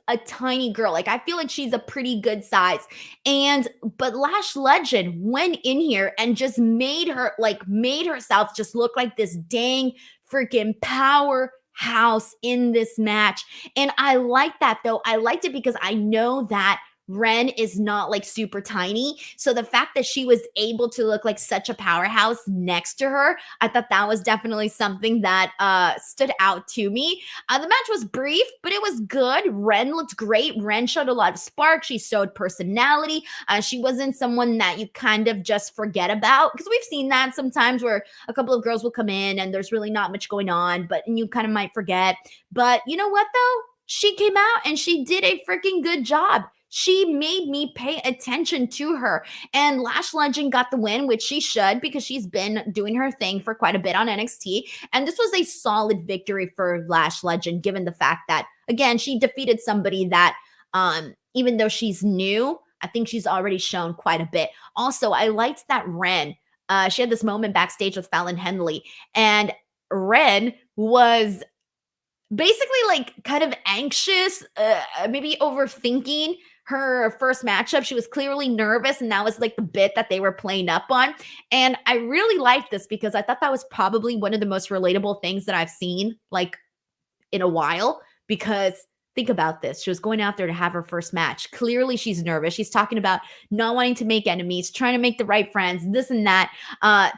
a tiny girl. I feel like she's a pretty good size. But Lash Legend went in here and just made herself just look like this dang freaking powerhouse in this match. And I like that though. I liked it because I know that Ren is not super tiny. So the fact that she was able to look like such a powerhouse next to her, I thought that was definitely something that stood out to me. The match was brief, but it was good. Ren looked great. Ren showed a lot of spark. She showed personality. She wasn't someone that you kind of just forget about, because we've seen that sometimes where a couple of girls will come in and there's really not much going on, but you kind of might forget. But you know what though? She came out and she did a freaking good job. She made me pay attention to her. And Lash Legend got the win, which she should, because she's been doing her thing for quite a bit on NXT. And this was a solid victory for Lash Legend, given the fact that, again, she defeated somebody that, even though she's new, I think she's already shown quite a bit. Also, I liked that Ren, she had this moment backstage with Fallon Henley, and Ren was basically kind of anxious, maybe overthinking her first matchup, she was clearly nervous, and that was like the bit that they were playing up on. And I really liked this because I thought that was probably one of the most relatable things that I've seen like in a while. Because think about this. She was going out there to have her first match. Clearly, she's nervous. She's talking about not wanting to make enemies, trying to make the right friends, this and that.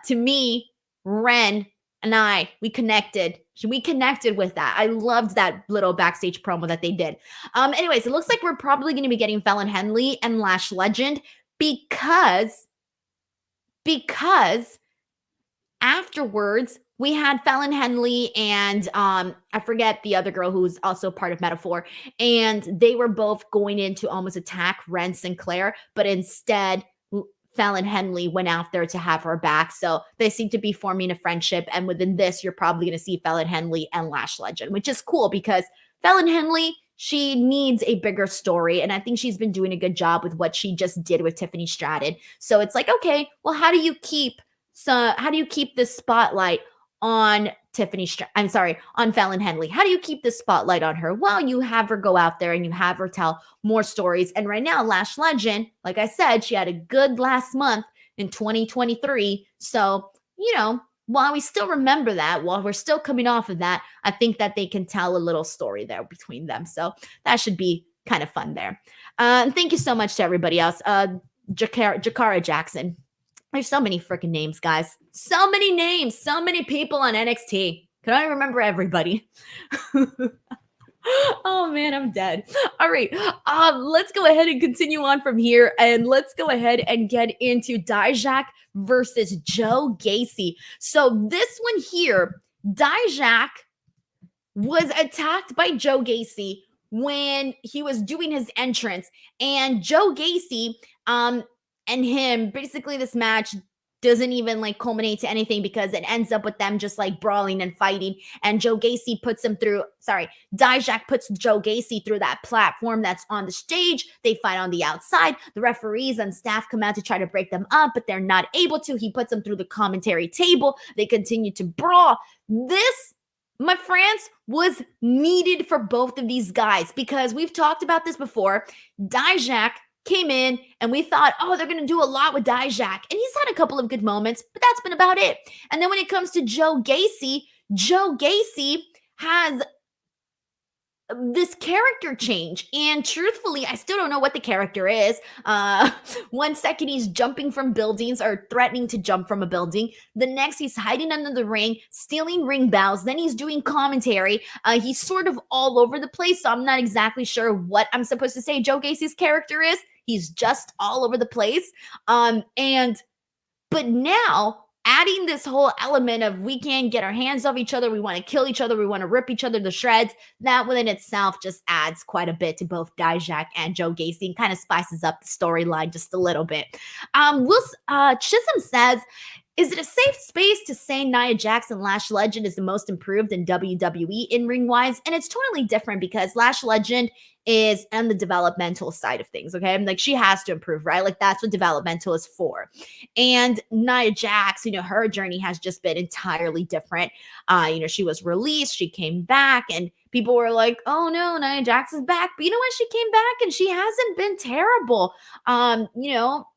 To me, Ren and we connected. We connected with that. I loved that little backstage promo that they did. Anyways, it looks like we're probably going to be getting Fallon Henley and Lash Legend because afterwards we had Fallon Henley and I forget the other girl who's also part of Metaphor, and they were both going in to almost attack Ren Sinclair, but instead Fallon Henley went out there to have her back. So they seem to be forming a friendship. And within this, you're probably going to see Fallon Henley and Lash Legend, which is cool because Fallon Henley, she needs a bigger story. And I think she's been doing a good job with what she just did with Tiffany Stratton. So it's like, okay, well, how do you keep this spotlight on on Fallon Henley? How do you keep the spotlight on her? Well, you have her go out there and you have her tell more stories. And right now, Lash Legend, like I said, she had a good last month in 2023. So, while we still remember that, while we're still coming off of that, I think that they can tell a little story there between them. So that should be kind of fun there. Thank you so much to everybody else. Jakara Jackson. There's so many freaking names, guys. So many names. So many people on NXT. Can I remember everybody? Oh, man, I'm dead. All right. Let's go ahead and continue on from here. And let's go ahead and get into Dijak versus Joe Gacy. So this one here, Dijak was attacked by Joe Gacy when he was doing his entrance. And Joe Gacy, and him, basically this match doesn't even like culminate to anything because it ends up with them just like brawling and fighting. And Dijak puts Joe Gacy through that platform that's on the stage. They fight on the outside. The referees and staff come out to try to break them up, but they're not able to. He puts them through the commentary table. They continue to brawl. This, my friends, was needed for both of these guys because we've talked about this before. Dijak came in and we thought, oh, they're going to do a lot with Dijak. And he's had a couple of good moments, but that's been about it. And then when it comes to Joe Gacy has this character change. And truthfully, I still don't know what the character is. 1 second he's jumping from buildings or threatening to jump from a building. The next he's hiding under the ring, stealing ring bells. Then he's doing commentary. He's sort of all over the place. So I'm not exactly sure what I'm supposed to say Joe Gacy's character is. He's just all over the place. But now adding this whole element of we can't get our hands off each other, we want to kill each other, we want to rip each other to shreds, that within itself just adds quite a bit to both Dijak and Joe Gacy and kind of spices up the storyline just a little bit. Chisholm says, is it a safe space to say Nia Jackson Lash Legend is the most improved in WWE in-ring wise? And it's totally different because Lash Legend is on the developmental side of things, okay? Like she has to improve, right? Like that's what developmental is for. And Nia Jax, her journey has just been entirely different. She was released, she came back, and people were like, oh no, Nia Jax is back. But you know what? She came back and she hasn't been terrible.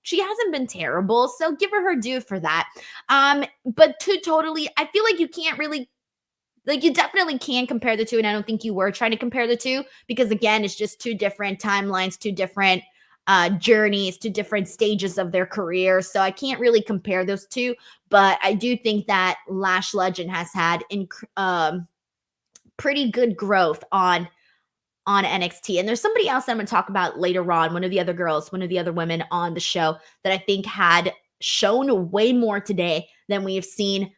She hasn't been terrible. So give her due for that. But I feel like you can't really, like you definitely can compare the two. And I don't think you were trying to compare the two because again, it's just two different timelines, two different journeys, two different stages of their career. So I can't really compare those two. But I do think that Lash Legend has had pretty good growth on NXT. And there's somebody else that I'm going to talk about later on, one of the other women on the show that I think had shown way more today than we have seen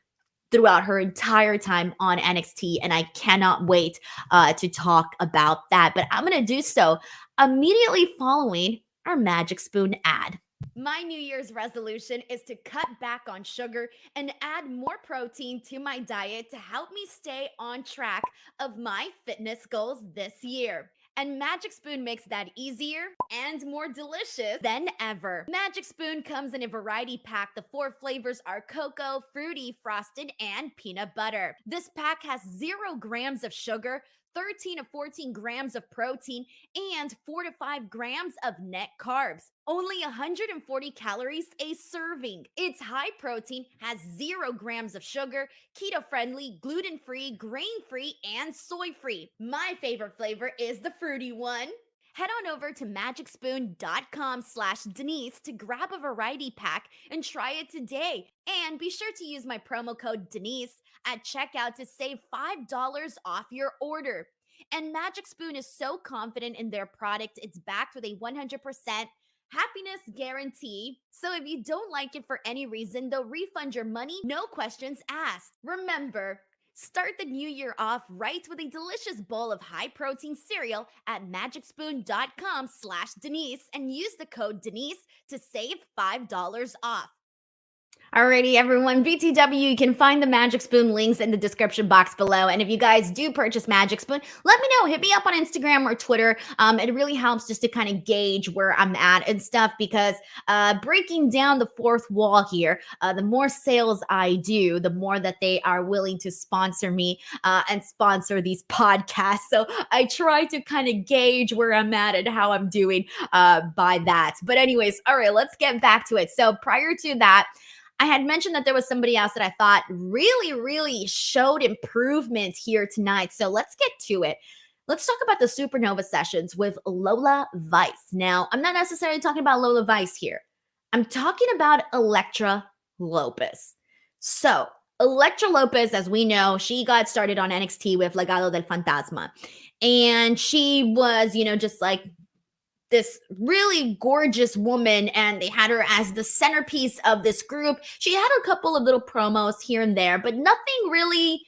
throughout her entire time on NXT. And I cannot wait to talk about that. But I'm going to do so immediately following our Magic Spoon ad. My New Year's resolution is to cut back on sugar and add more protein to my diet to help me stay on track of my fitness goals this year. And Magic Spoon makes that easier and more delicious than ever. Magic Spoon comes in a variety pack. The 4 flavors are cocoa, fruity, frosted, and peanut butter. This pack has 0 grams of sugar, 13 to 14 grams of protein, and 4 to 5 grams of net carbs. Only 140 calories a serving. It's high protein, has 0 grams of sugar, keto friendly, gluten free, grain free, and soy free. My favorite flavor is the fruity one. Head on over to magicspoon.com/Denise to grab a variety pack and try it today. And be sure to use my promo code Denise at checkout to save $5 off your order. And Magic Spoon is so confident in their product, it's backed with a 100% happiness guarantee. So if you don't like it for any reason, they'll refund your money, no questions asked. Remember, start the new year off right with a delicious bowl of high protein cereal at magicspoon.com/Denise and use the code Denise to save $5 off. Alrighty, everyone. BTW, you can find the Magic Spoon links in the description box below. And if you guys do purchase Magic Spoon, let me know. Hit me up on Instagram or Twitter. It really helps just to kind of gauge where I'm at and stuff because breaking down the fourth wall here, the more sales I do, the more that they are willing to sponsor me and sponsor these podcasts. So I try to kind of gauge where I'm at and how I'm doing by that. But anyways, all right, let's get back to it. So prior to that, I had mentioned that there was somebody else that I thought really showed improvement here tonight. So let's get to it. Let's talk about the Supernova sessions with Lola Vice. Now, I'm not necessarily talking about Lola Vice here. I'm talking about Elektra Lopez. So, Elektra Lopez, as we know, she got started on NXT with Legado del Fantasma. And she was, just like this really gorgeous woman, and they had her as the centerpiece of this group. She had a couple of little promos here and there, but nothing really,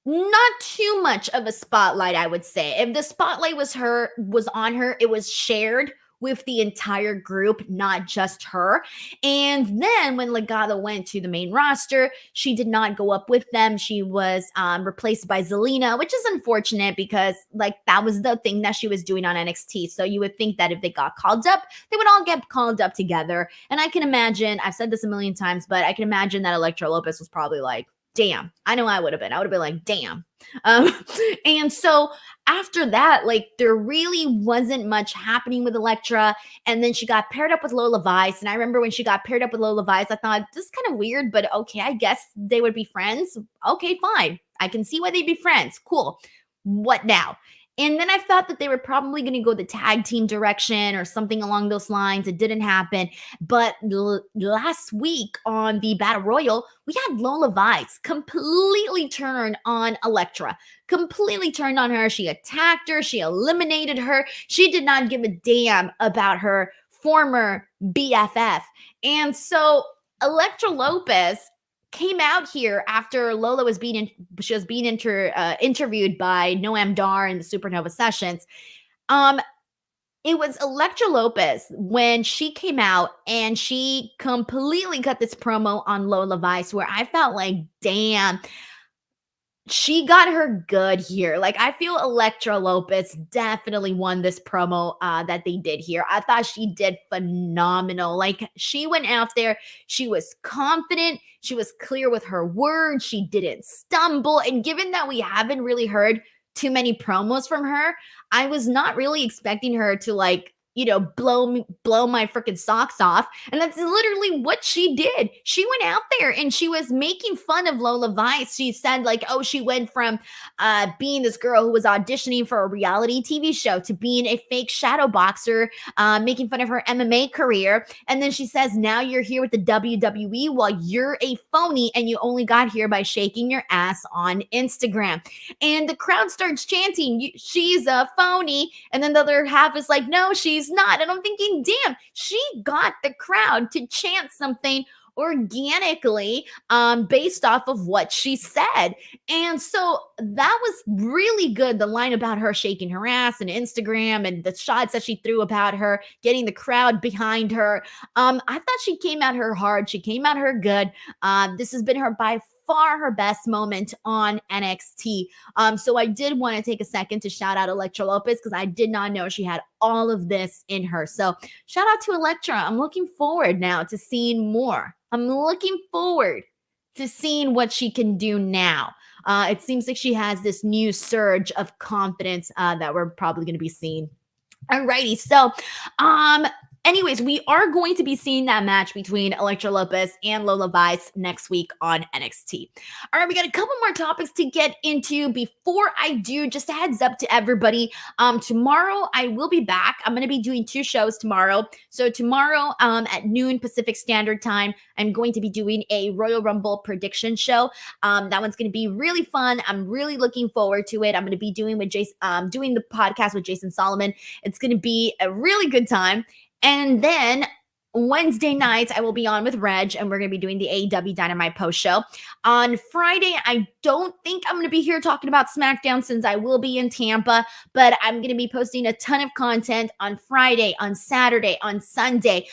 not too much of a spotlight, I would say. If the spotlight was on her, it was shared with the entire group, not just her. And then when Legado went to the main roster, she did not go up with them. She was replaced by Zelina, which is unfortunate because that was the thing that she was doing on NXT. So you would think that if they got called up, they would all get called up together. And I can imagine, I've said this a million times, but I can imagine that Elektra Lopez was probably like, damn. I know I would have been. I would have been like, damn. And so after that, there really wasn't much happening with Elektra. And then she got paired up with Lola Vice. And I remember when she got paired up with Lola Vice, I thought, this is kind of weird, but okay, I guess they would be friends. Okay, fine. I can see why they'd be friends. Cool. What now? And then I thought that they were probably going to go the tag team direction or something along those lines. It didn't happen. But last week on the Battle Royal, we had Lola Vice completely turn on Elektra, completely turned on her. She attacked her. She eliminated her. She did not give a damn about her former BFF. And so Elektra Lopez came out here after Lola was being interviewed by Noam Dar in the Supernova sessions. It was Elektra Lopez when she came out and she completely cut this promo on Lola Vice where I felt like, damn, she got her good here. I feel Elektra Lopez definitely won this promo that they did here. I thought she did phenomenal. She went out there. She was confident. She was clear with her words. She didn't stumble. And given that we haven't really heard too many promos from her, I was not really expecting her to blow my freaking socks off. And that's literally what she did. She went out there and she was making fun of Lola Vice. She said she went from being this girl who was auditioning for a reality TV show to being a fake shadow boxer, making fun of her MMA career. And then she says, now you're here with the WWE while you're a phony and you only got here by shaking your ass on Instagram. And the crowd starts chanting, she's a phony. And then the other half is like, no, she's not. And I'm thinking, damn, she got the crowd to chant something organically based off of what she said. And so that was really good. The line about her shaking her ass and Instagram and the shots that she threw about her, getting the crowd behind her. I thought she came at her hard. She came at her good. This has been her by far her best moment on NXT. So I did want to take a second to shout out Elektra Lopez because I did not know she had all of this in her. So shout out to Elektra. I'm looking forward now to seeing more. I'm looking forward to seeing what she can do now. It seems like she has this new surge of confidence that we're probably going to be seeing. Alrighty, so anyways, we are going to be seeing that match between Elektra Lopez and Lola Vice next week on NXT. All right, we got a couple more topics to get into. Before I do, just a heads up to everybody. Tomorrow I will be back. I'm going to be doing 2 shows tomorrow. So tomorrow at noon Pacific Standard Time, I'm going to be doing a Royal Rumble prediction show. That one's going to be really fun. I'm really looking forward to it. I'm going to be doing doing the podcast with Jason Solomon. It's going to be a really good time. And then Wednesday nights, I will be on with Reg, and we're going to be doing the AEW Dynamite post show. On Friday, I don't think I'm going to be here talking about SmackDown since I will be in Tampa, but I'm going to be posting a ton of content on Friday, on Saturday, on Sunday,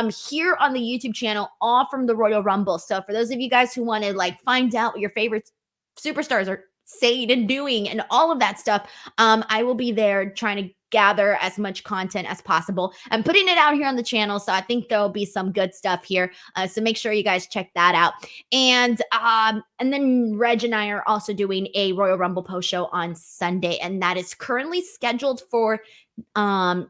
here on the YouTube channel, all from the Royal Rumble. So for those of you guys who want to find out what your favorite superstars are saying and doing and all of that stuff, I will be there trying to gather as much content as possible. I'm putting it out here on the channel, so I think there'll be some good stuff here. So make sure you guys check that out. And then Reg and I are also doing a Royal Rumble post show on Sunday, and that is currently scheduled for 12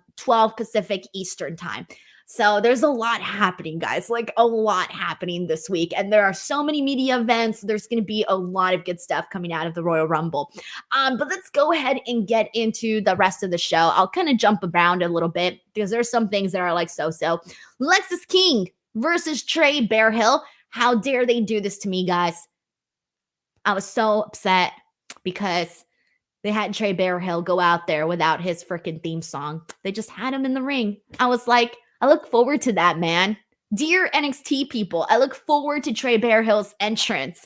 Pacific Eastern time. So there's a lot happening, guys, a lot happening this week. And there are so many media events. There's going to be a lot of good stuff coming out of the Royal Rumble. But let's go ahead and get into the rest of the show. I'll kind of jump around a little bit because there's some things that are so-so. Lexis King versus Trey Bearhill. How dare they do this to me, guys? I was so upset because they had Trey Bearhill go out there without his freaking theme song. They just had him in the ring. I was like, I look forward to that, man. Dear NXT people, I look forward to Trey Bearhill's entrance.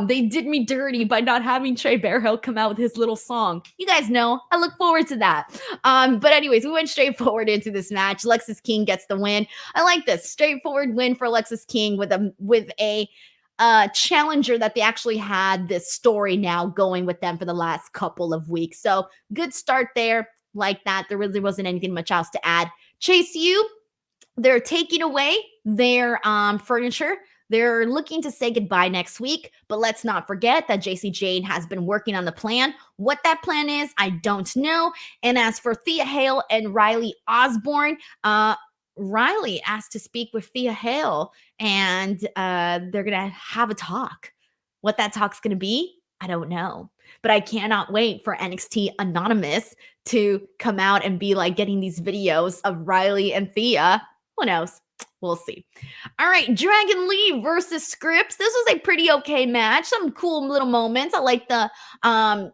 They did me dirty by not having Trey Bearhill come out with his little song. You guys know, I look forward to that. But anyways, we went straight forward into this match. Lexis King gets the win. I like this straightforward win for Lexis King with a challenger that they actually had this story now going with them for the last couple of weeks. So good start there. Like that. There really wasn't anything much else to add. Chase U, they're taking away their furniture. They're looking to say goodbye next week, but let's not forget that JC Jane has been working on the plan. What that plan is, I don't know. And as for Thea Hale and Riley Osborne, Riley asked to speak with Thea Hale, and they're going to have a talk. What that talk's going to be, I don't know. But I cannot wait for NXT Anonymous to come out and be getting these videos of Riley and Thea. Who knows? We'll see. All right, Dragon Lee versus Scripps. This was a pretty okay match. Some cool little moments. I like the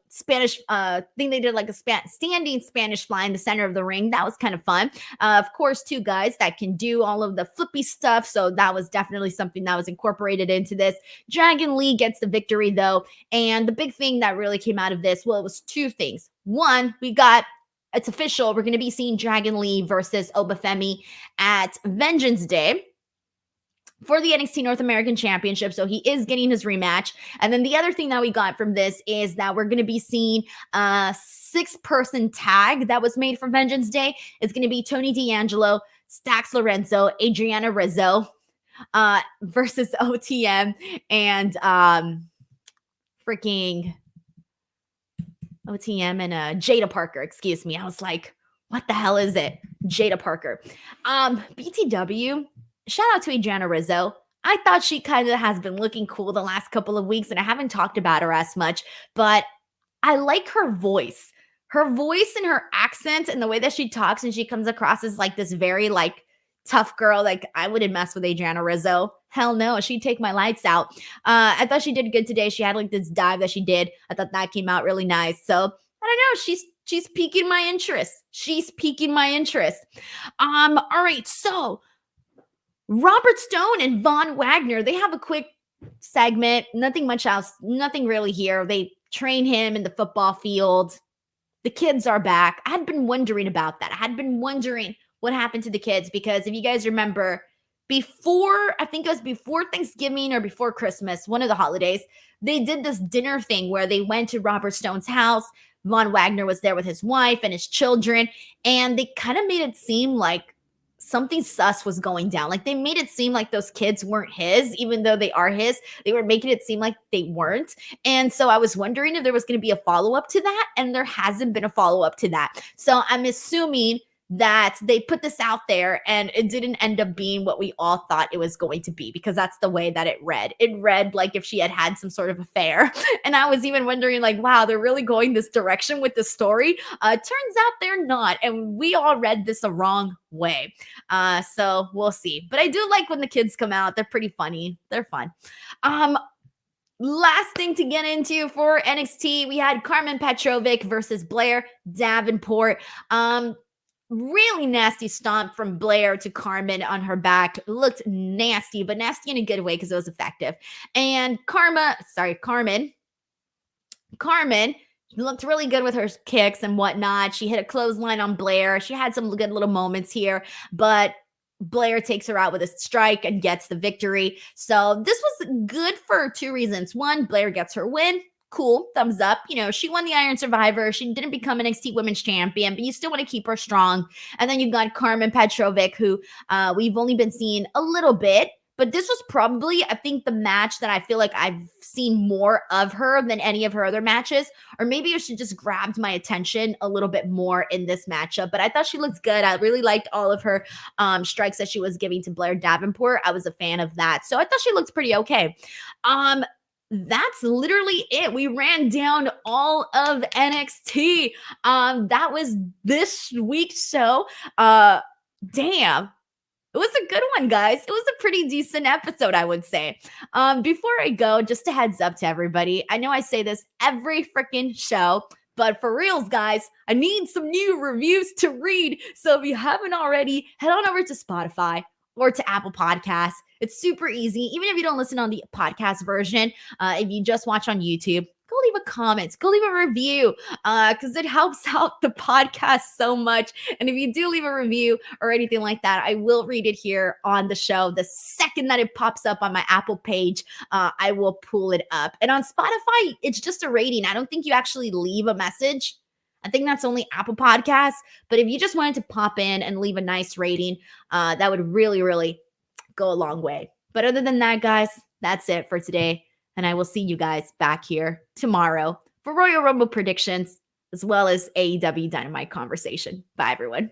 Spanish thing they did, a standing Spanish fly in the center of the ring. That was kind of fun. Of course, 2 guys that can do all of the flippy stuff. So that was definitely something that was incorporated into this. Dragon Lee gets the victory, though. And the big thing that really came out of this, well, it was 2 things. One, it's official. We're going to be seeing Dragon Lee versus Obafemi at Vengeance Day for the NXT North American Championship. So he is getting his rematch. And then the other thing that we got from this is that we're going to be seeing a 6-person tag that was made for Vengeance Day. It's going to be Tony D'Angelo, Stax Lorenzo, Adriana Rizzo versus OTM and freaking OTM and Jada Parker, excuse me. I was like, what the hell is it? Jada Parker. BTW, shout out to Adriana Rizzo. I thought she kind of has been looking cool the last couple of weeks, and I haven't talked about her as much, but I like her voice. Her voice and her accent and the way that she talks, and she comes across as this very tough girl. I wouldn't mess with Adriana Rizzo. Hell no, she'd take my lights out. I thought she did good today. She had this dive that she did. I thought that came out really nice. So I don't know. She's piquing my interest. She's piquing my interest. All right. So Robert Stone and Von Wagner, they have a quick segment. Nothing much else. Nothing really here. They train him in the football field. The kids are back. I had been wondering about that. I had been wondering what happened to the kids, because if you guys remember, I think it was before Thanksgiving or before Christmas, one of the holidays, they did this dinner thing where they went to Robert Stone's house. Von Wagner was there with his wife and his children, and they kind of made it seem like something sus was going down. Like they made it seem like those kids weren't his, even though they are his. They were making it seem like they weren't. And so I was wondering if there was going to be a follow-up to that, and there hasn't been a follow-up to that. So I'm assuming that they put this out there and it didn't end up being what we all thought it was going to be, because that's the way that it read. It read like if she had had some sort of affair. And I was even wondering, like, wow, they're really going this direction with the story. Turns out they're not. And we all read this the wrong way. So we'll see. But I do like when the kids come out. They're pretty funny. They're fun. Last thing to get into for NXT, we had Carmen Petrovic versus Blair Davenport. Really nasty stomp from Blair to Carmen on her back. Looked nasty, but nasty in a good way because it was effective. And Carmen looked really good with her kicks and whatnot. She hit a clothesline on Blair. She had some good little moments here, but Blair takes her out with a strike and gets the victory. So this was good for two reasons. One, Blair gets her win. Cool, thumbs up. You know, she won the Iron Survivor. She didn't become NXT Women's Champion, but you still want to keep her strong. And then you've got Carmen Petrovic, who we've only been seeing a little bit, but this was probably, I think, the match that I feel like I've seen more of her than any of her other matches. Or maybe she just grabbed my attention a little bit more in this matchup. But I thought she looked good. I really liked all of her strikes that she was giving to Blair Davenport. I was a fan of that. So I thought she looked pretty okay. That's literally it. We ran down all of NXT. That was this week's show. Damn. It was a good one, guys. It was a pretty decent episode, I would say. Before I go, just a heads up to everybody. I know I say this every freaking show, but for reals, guys, I need some new reviews to read. So if you haven't already, head on over to Spotify or to Apple Podcasts. It's super easy. Even if you don't listen on the podcast version, if you just watch on YouTube, go leave a comment, go leave a review, because it helps out the podcast so much. And if you do leave a review or anything like that, I will read it here on the show. The second that it pops up on my Apple page, I will pull it up. And on Spotify, it's just a rating. I don't think you actually leave a message. I think that's only Apple Podcasts. But if you just wanted to pop in and leave a nice rating, that would really, really go a long way. But other than that, guys, that's it for today. And I will see you guys back here tomorrow for Royal Rumble predictions, as well as AEW Dynamite conversation. Bye, everyone.